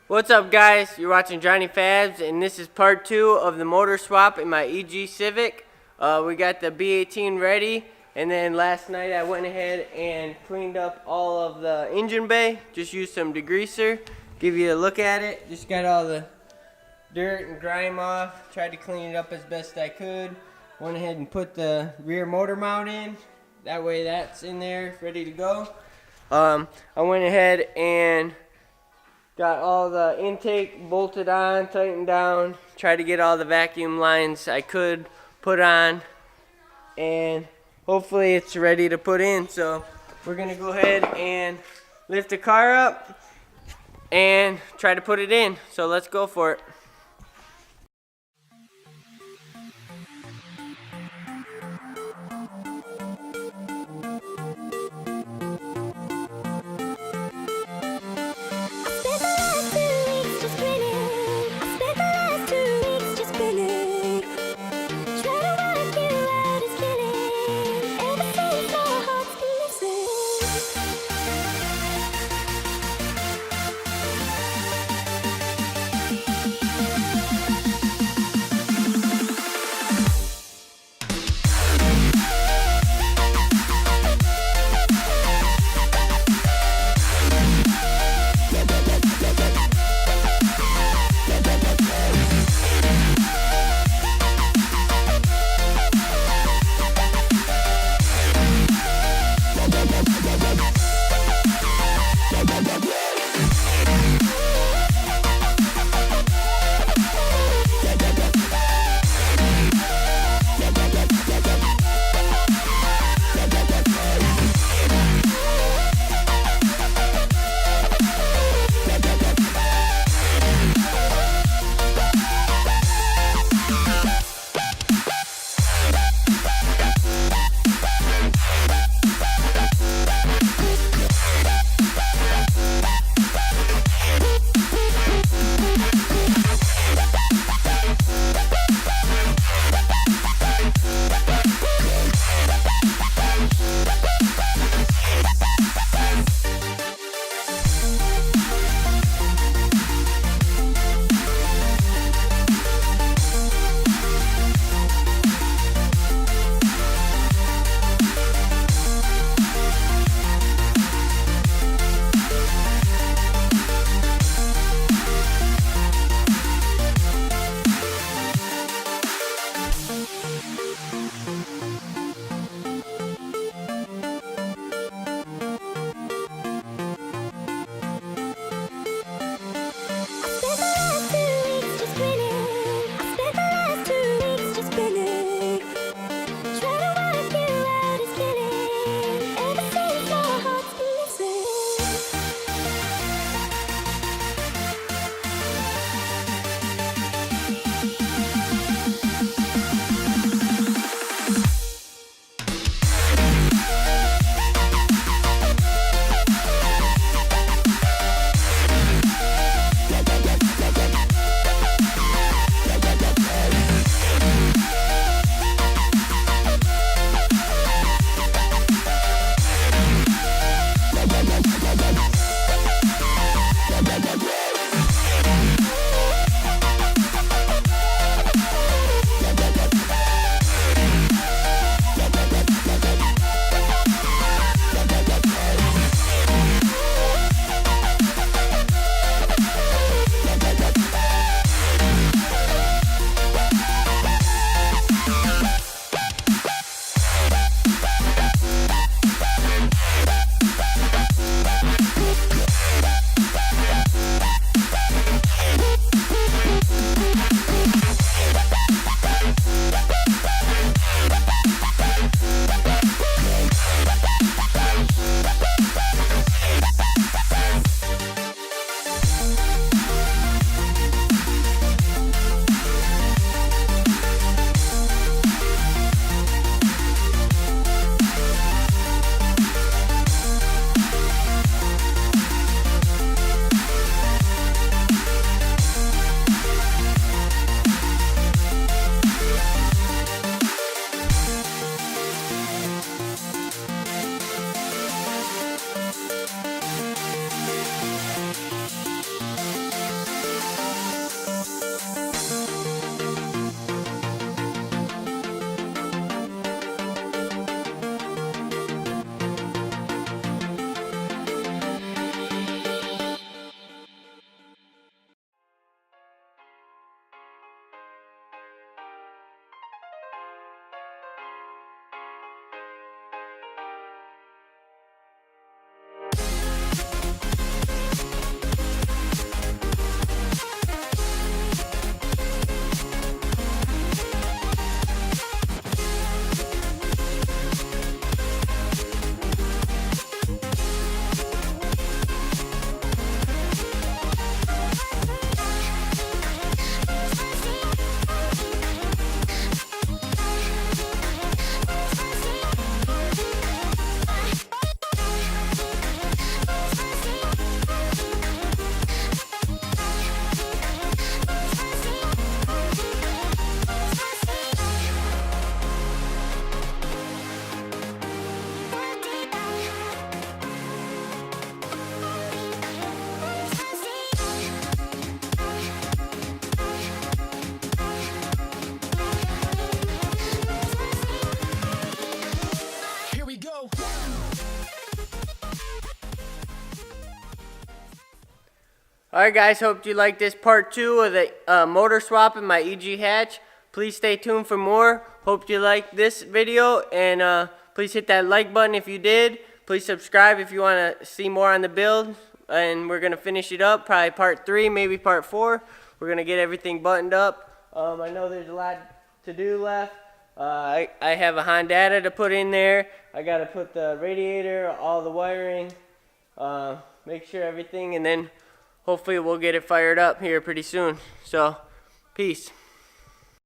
What's up, guys? You're watching Johnny Fabs, and this is part 2 of the motor swap in my EG Civic. We got the B18 ready, and then last night I went ahead and cleaned up all of the engine bay. Just used some degreaser. Give you a look at it. Just got all the dirt and grime off. Tried to clean it up as best I could. Went ahead and put the rear motor mount in. That way that's in there, ready to go. I went ahead and got all the intake bolted on, tightened down, tried to get all the vacuum lines I could put on, and hopefully it's ready to put in. So we're gonna go ahead and lift the car up and try to put it in. So let's go for it. go. Alright guys, hope you like this part 2 of the motor swap in my EG hatch. Please stay tuned for more. Hope you like this video, and please hit that like button if you did. Please subscribe if you want to see more on the build, and we're going to finish it up, probably part 3, maybe part 4. We're going to get everything buttoned up. I know there's a lot to do left. I have a Honda to put in there. I got to put the radiator, all the wiring, make sure everything, and then hopefully we'll get it fired up here pretty soon. So, peace.